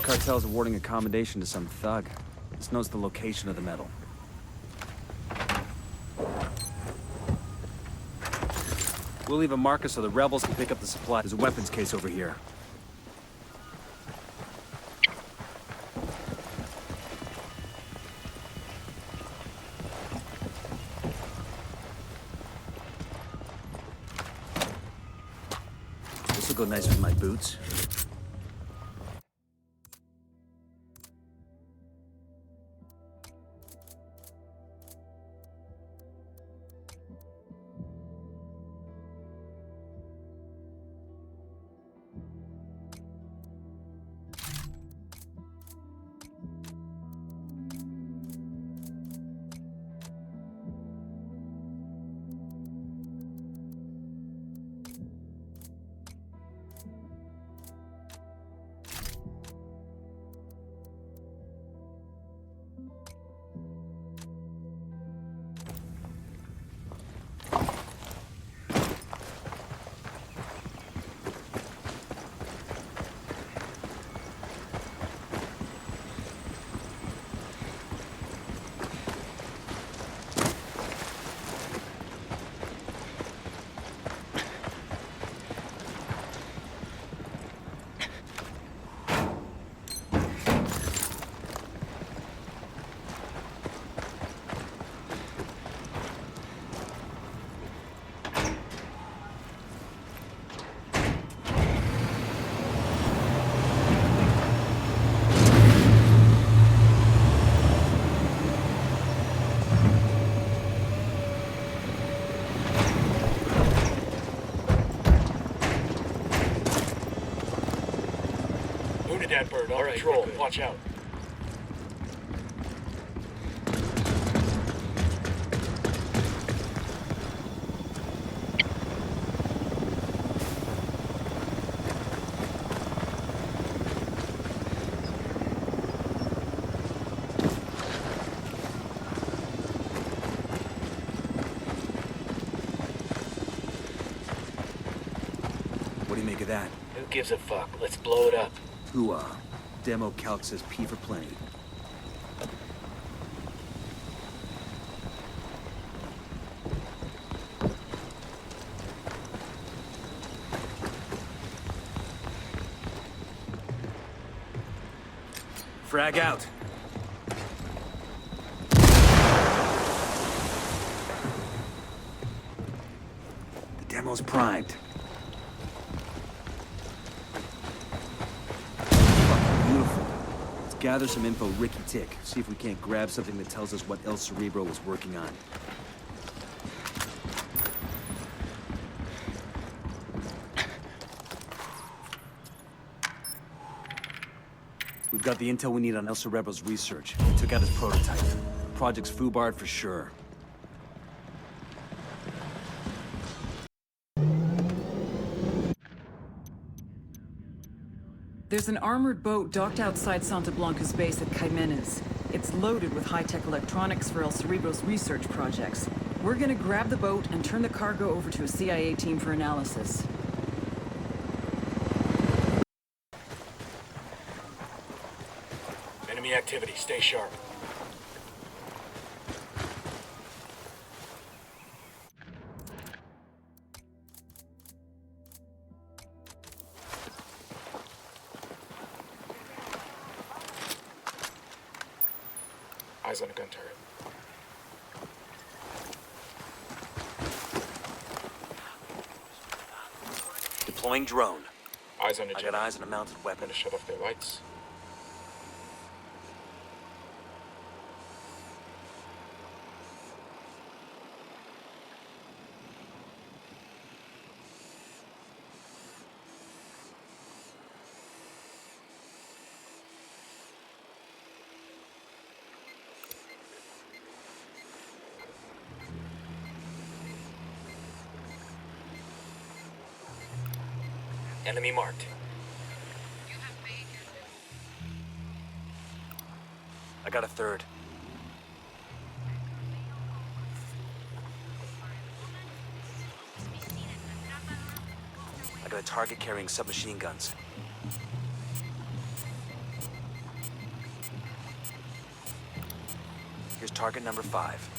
cartel's awarding accommodation to some thug. This knows the location of the metal. We'll leave a marker so the rebels can pick up the supply. There's a weapons case over here. This will go nice with my boots. That bird on patrol. Watch out. What do you make of that? Who gives a fuck? Let's blow it up. Hooah. Demo calc says P for plenty. Frag out. The demo's primed. Gather some info Ricky Tick. See if we can't grab something that tells us what El Cerebro was working on. We've got the intel we need on El Cerebro's research. We took out his prototype. The project's foobarred for sure. There's an armored boat docked outside Santa Blanca's base at Caimenes. It's loaded with high-tech electronics for El Cerebro's research projects. We're gonna grab the boat and turn the cargo over to a CIA team for analysis. Enemy activity. Stay sharp. Eyes on a gun turret. Deploying drone. Eyes on a I jet. got eyes on a mounted weapon. Gonna shut off their lights. Enemy marked. I got a third. I got a target carrying submachine guns. target number 5.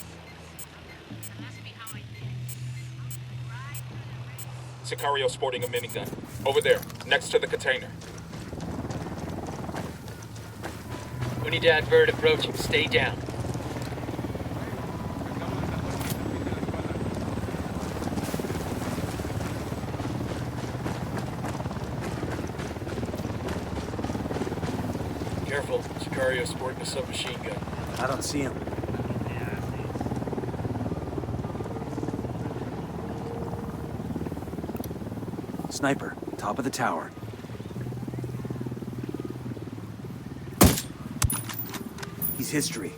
Sicario sporting a minigun. Over there, next to the container. Unidad bird approaching. Stay down. Careful, Sicario sporting a submachine gun. I don't see him. Sniper, top of the tower. He's history.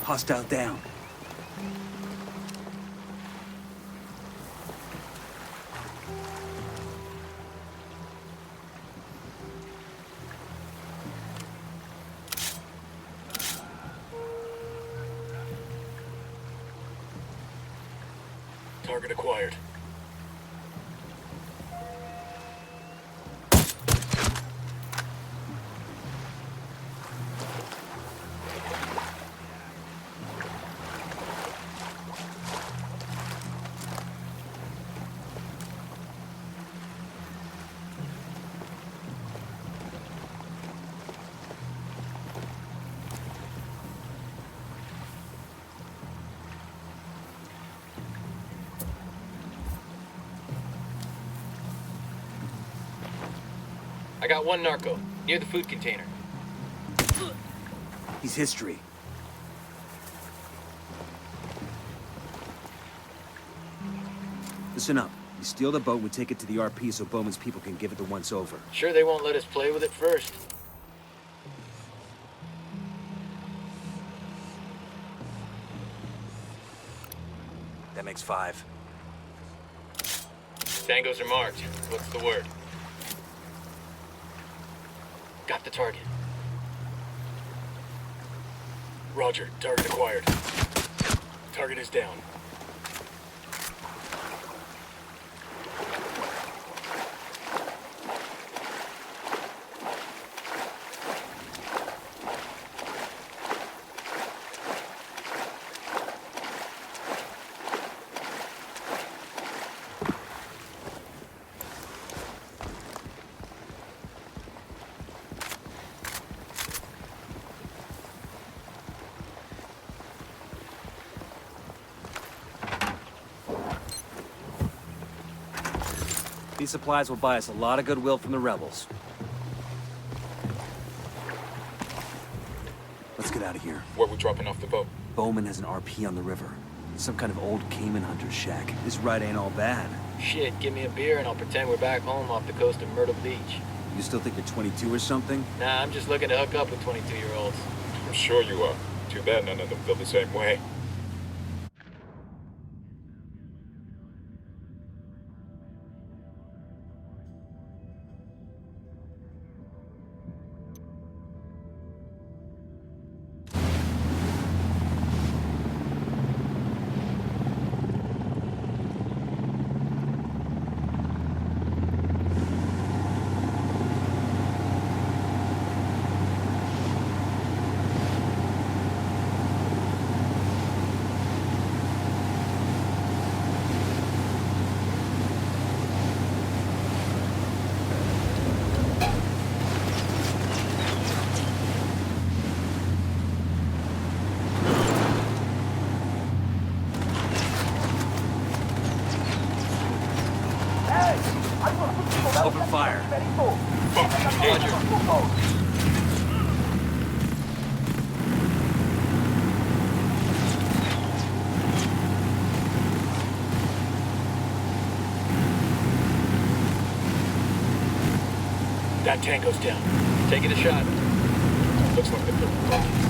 Hostile down. Target acquired. I got one narco, near the food container. He's history. Listen up. We steal the boat, we take it to the RP so Bowman's people can give it the once-over. Sure they won't let us play with it first. That makes 5. Tangos are marked. What's the word? Got the target. Roger, target acquired. Target is down. These supplies will buy us a lot of goodwill from the rebels. Let's get out of here. Where we dropping off the boat? Bowman has an RP on the river. Some kind of old Cayman hunter's shack. This ride ain't all bad. Shit, give me a beer and I'll pretend we're back home off the coast of Myrtle Beach. You still think you're 22 or something? Nah, I'm just looking to hook up with 22-year-olds. I'm sure you are. Too bad none of them feel the same way. Open fire. Got Tango's down. Taking a shot. Looks like they're building.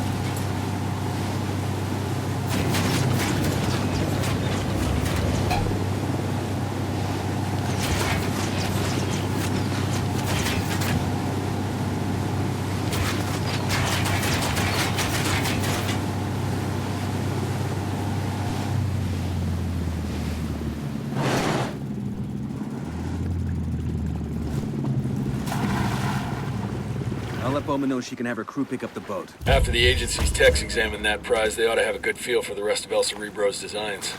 I'll let Bowman know she can have her crew pick up the boat. After the agency's techs examine that prize, they ought to have a good feel for the rest of El Cerebro's designs.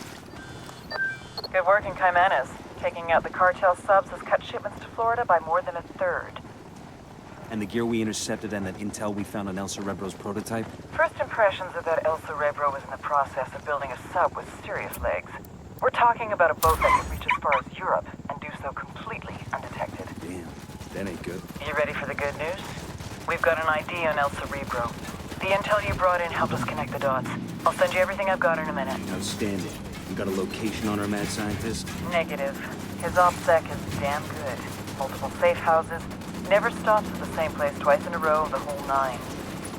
Good work in Caymanes. Taking out the cartel subs has cut shipments to Florida by more than a third. And the gear we intercepted and that intel we found on El Cerebro's prototype? First impressions are that El Cerebro is in the process of building a sub with serious legs. We're talking about a boat that could reach as far as Europe and do so completely undetected. Damn, that ain't good. You ready for the good news? We've got an ID on El Cerebro. The intel you brought in helped us connect the dots. I'll send you everything I've got in a minute. Outstanding. You got a location on our mad scientist? Negative. His OPSEC is damn good. Multiple safe houses. Never stops at the same place twice in a row, the whole nine.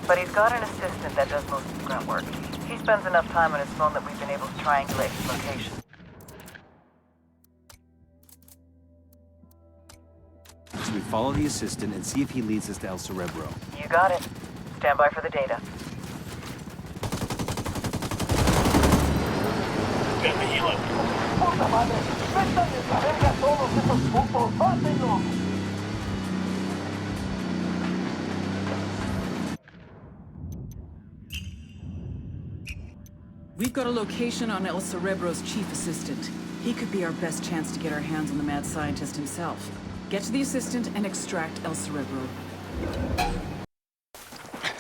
But he's got an assistant that does most of the grunt work. He spends enough time on his phone that we've been able to triangulate his location. So we follow the assistant and see if he leads us to El Cerebro. You got it. Stand by for the data. Got the helo. We've got a location on El Cerebro's chief assistant. He could be our best chance to get our hands on the mad scientist himself. Get to the assistant and extract El Cerebro.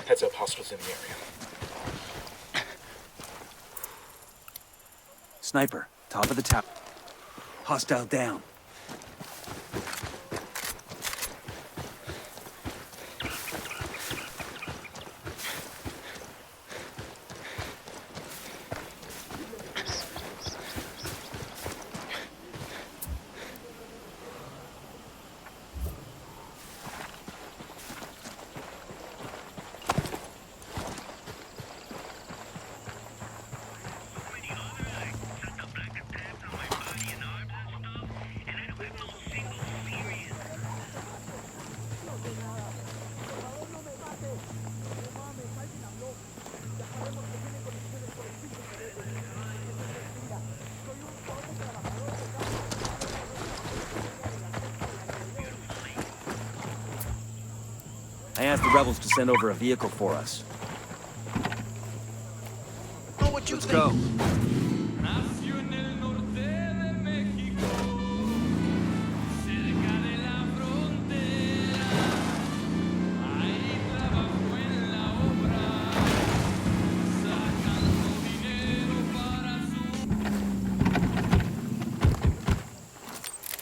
Heads up, hostiles in the area. Sniper, top of the tower. Hostile down. I asked the rebels to send over a vehicle for us. Let's go.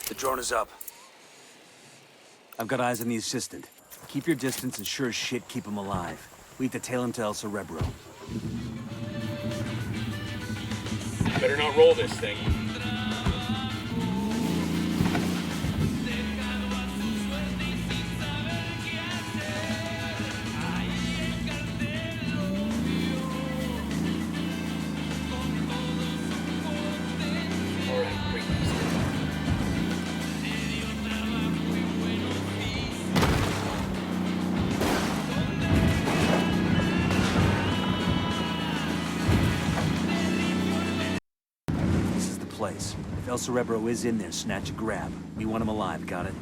The drone is up. I've got eyes on the assistant. Keep your distance and sure as shit keep him alive. We have to tail him to El Cerebro. Better not roll this thing. All right, bring these down. Place. If El Cerebro is in there, snatch a grab. We want him alive, got it?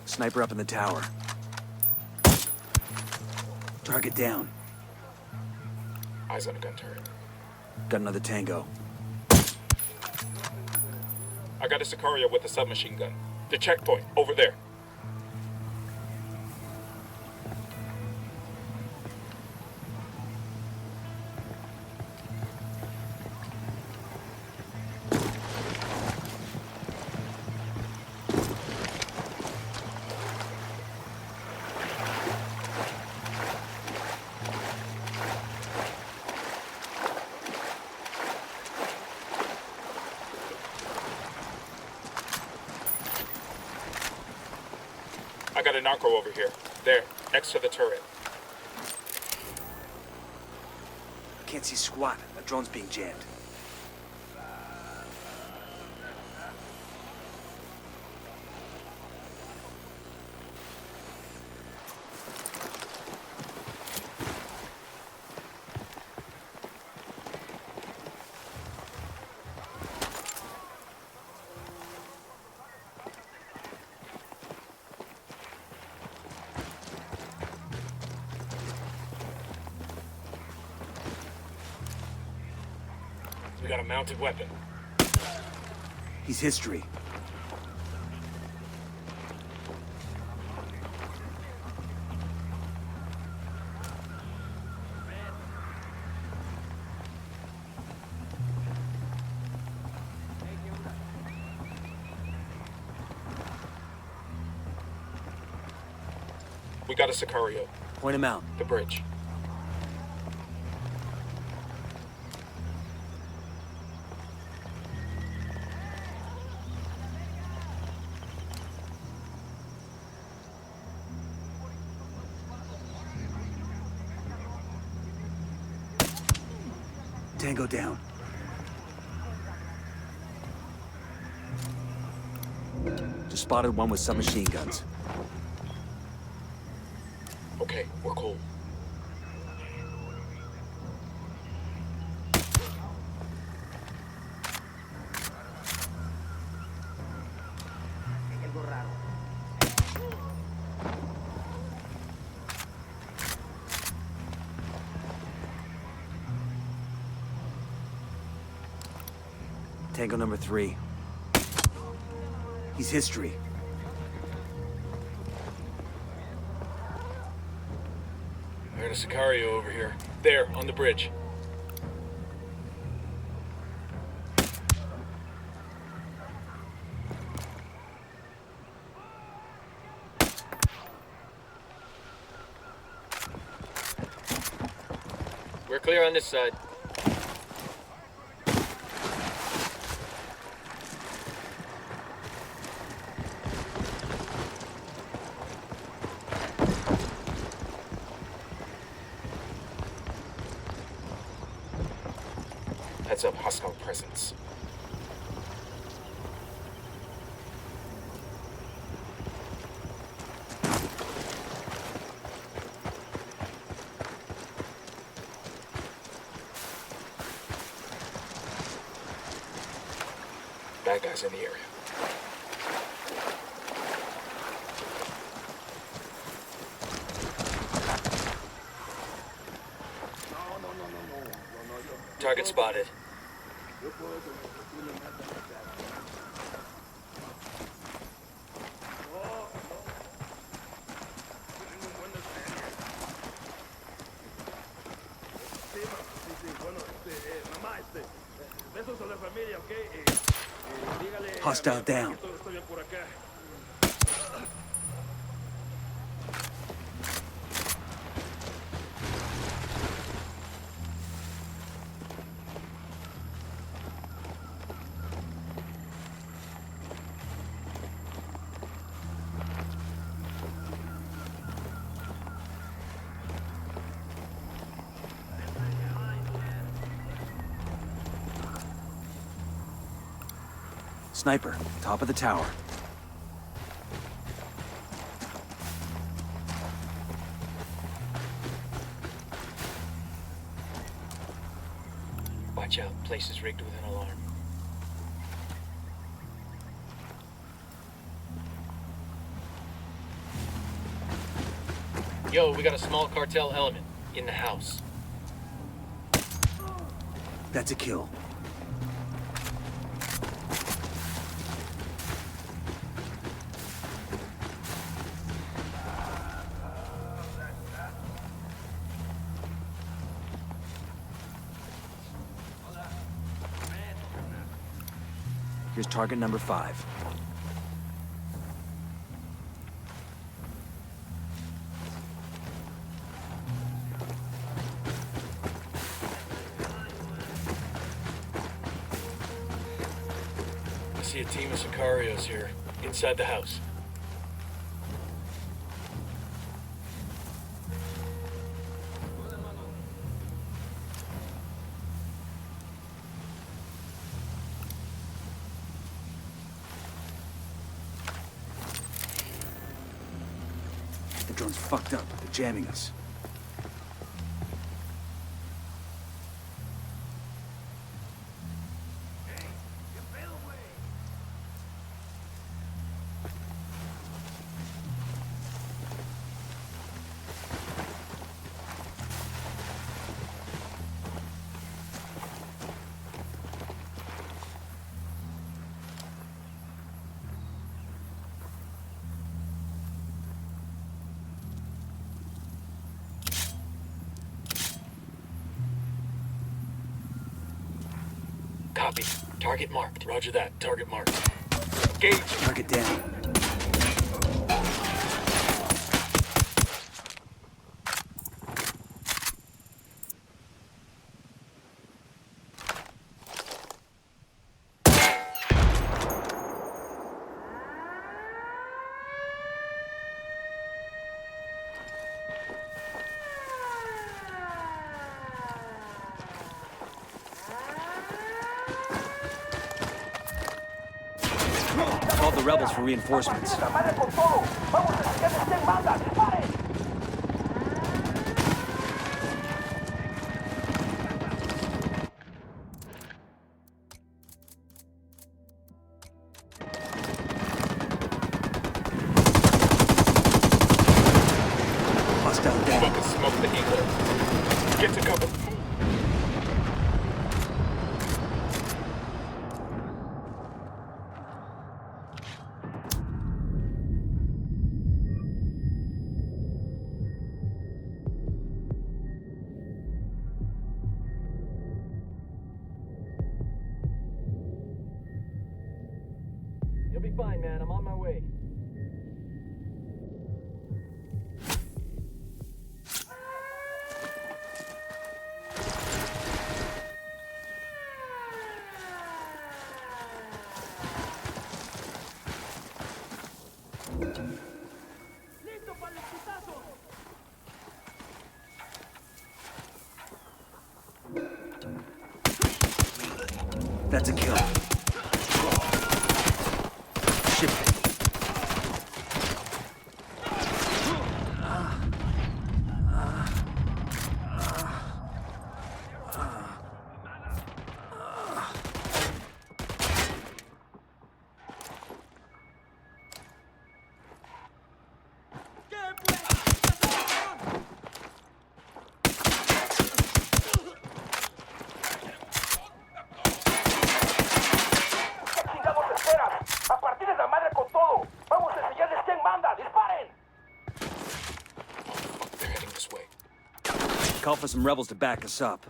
Sniper up in the tower. Target down. Eyes on the gun turret. Got another Tango. I got a Sicario with a submachine gun. The checkpoint, over there. I got a narco over here. There, next to the turret. Can't see squat. A drone's being jammed. We got a mounted weapon. He's history. We got a Sicario. Point him out. The bridge. Tango down. Just spotted one with submachine guns. Okay, we're cool. Tango number 3. He's history. I heard a Sicario over here. There, on the bridge. We're clear on this side. Heads up, hostile presence. Bad guys in the area. Target spotted. Hostile down. Sniper, top of the tower. Watch out, place is rigged with an alarm. Yo, we got a small cartel element in the house. That's a kill. Here's target number 5. I see a team of Sicarios here, inside the house. The drone's fucked up. They're jamming us. Copy. Target marked. Roger that. Target marked. Gage, Target down. Called the rebels for reinforcements. Hostile down. fucking smoke the Eagle. Get to cover. Move. You'll be fine, man. I'm on my way. That's a kill. Ship. They're heading this way. Call for some rebels to back us up.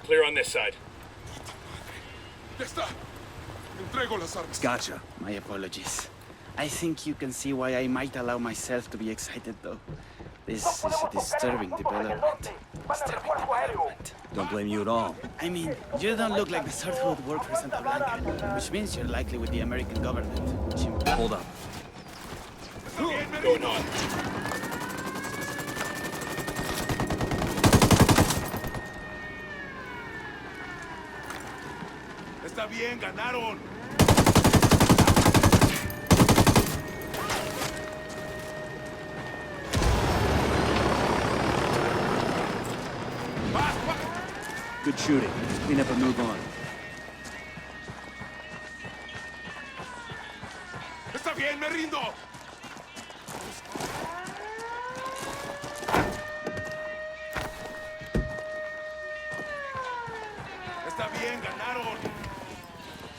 Clear on this side. Ya está. Entrego las armas. Gotcha. My apologies. I think you can see why I might allow myself to be excited, though. This is a disturbing development. Disturbing development. Don't blame you at all. I mean, you don't look like the sort who would work for Santa Blanca, which means you're likely with the American government, which implies... Hold up. Going on. Está bien, ganaron. start shooting. Just clean up and move on. Está bien, me rindo. Está bien, ganaron.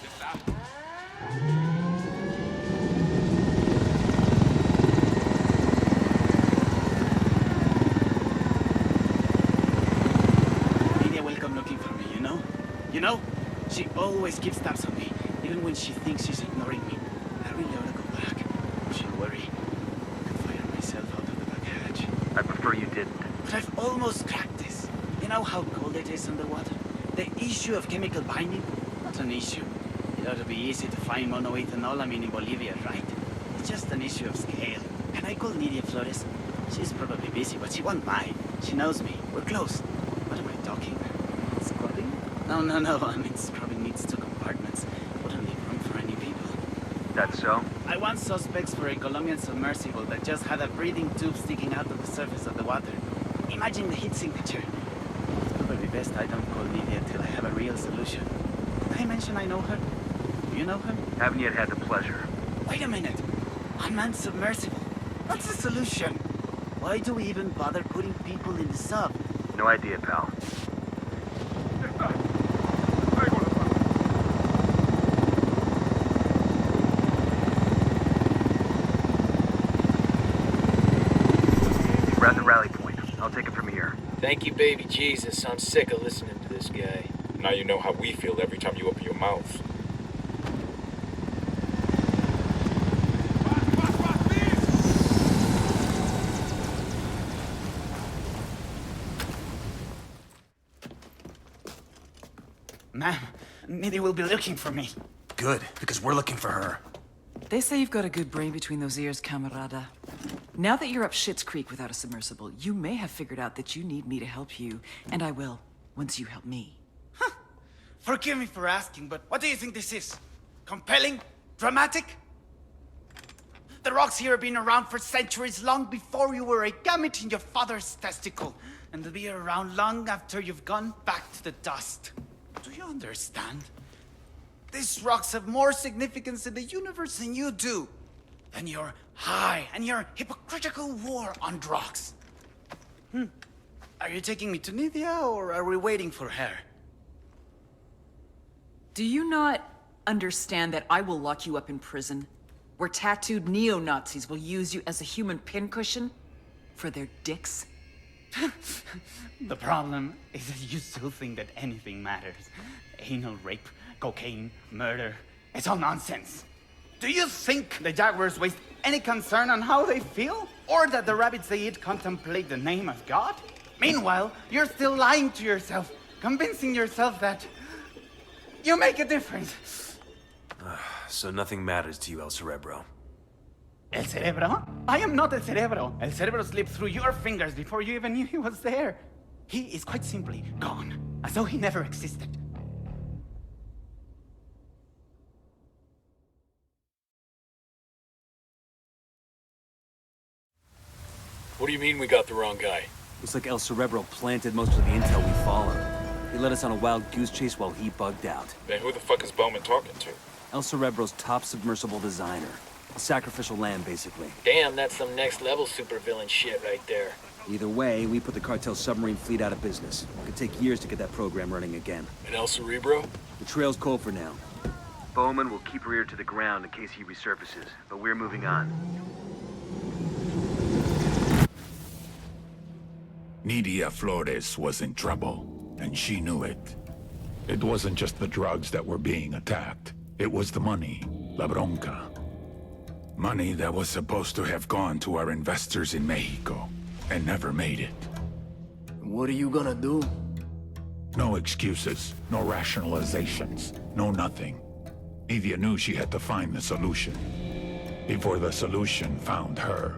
Ya está. Lydia will come looking for me, you know? You know? She always keeps tabs on me, even when she thinks she's ignoring me. I really ought to go back. She'll worry. I could fire myself out of the back hatch. I prefer you didn't. But I've almost cracked this. You know how cold it is underwater? The issue of chemical binding? Not an issue. It ought to be easy to find monoethanolamine in Bolivia, right? It's just an issue of scale. Can I call Nidia Flores? She's probably busy, but she won't mind. She knows me. We're close. What am I talking? Scrubbing? No. I mean, scrubbing needs 2 compartments. Wouldn't leave room for any people. That's so? I want suspects for a Colombian submersible that just had a breathing tube sticking out of the surface of the water. Imagine the heat signature. It's probably best I don't call Nidia till I have a real solution. Did I mention I know her? Do you know her? Haven't yet had the pleasure. Wait a minute. Unmanned submersible. What's the solution? Why do we even bother putting people in the sub? No idea, pal. Ya está. Traigo las armas. We're at the rally point. I'll take it from here. Thank you, baby Jesus. I'm sick of listening to this guy. Now you know how we feel every time you open your mouth. Vas, please. Ma'am, Nidia will be looking for me. Good, because we're looking for her. They say you've got a good brain between those ears, camarada. Now that you're up Schitt's Creek without a submersible, you may have figured out that you need me to help you, and I will, once you help me. Forgive me for asking, but what do you think this is? Compelling? Dramatic? The rocks here have been around for centuries, long before you were a gamete in your father's testicle. And they'll be around long after you've gone back to the dust. Do you understand? These rocks have more significance in the universe than you do. Than your high and your hypocritical war on rocks. Are you taking me to Nidia, or are we waiting for her? Do you not understand that I will lock you up in prison, where tattooed neo-Nazis will use you as a human pincushion for their dicks? The problem is that you still think that anything matters. Anal rape, cocaine, murder. It's all nonsense. Do you think the jaguars waste any concern on how they feel? Or that the rabbits they eat contemplate the name of God? Meanwhile, you're still lying to yourself, convincing yourself that you make a difference. So nothing matters to you, El Cerebro. El Cerebro? I am not El Cerebro. El Cerebro slipped through your fingers before you even knew he was there. He is quite simply gone, as though he never existed. What do you mean we got the wrong guy? Looks like El Cerebro planted most of the intel we followed. He led us on a wild goose chase while he bugged out. Then who the fuck is Bowman talking to? El Cerebro's top submersible designer. A sacrificial lamb, basically. Damn, that's some next level supervillain shit right there. Either way, we put the cartel's submarine fleet out of business. It could take years to get that program running again. And El Cerebro? The trail's cold for now. Bowman will keep her ear to the ground in case he resurfaces, but we're moving on. Nidia Flores was in trouble, and she knew it. It wasn't just the drugs that were being attacked. It was the money, la bronca. Money that was supposed to have gone to our investors in Mexico, and never made it. What are you gonna do? No excuses, no rationalizations, no nothing. Nidia knew she had to find the solution. Before the solution found her.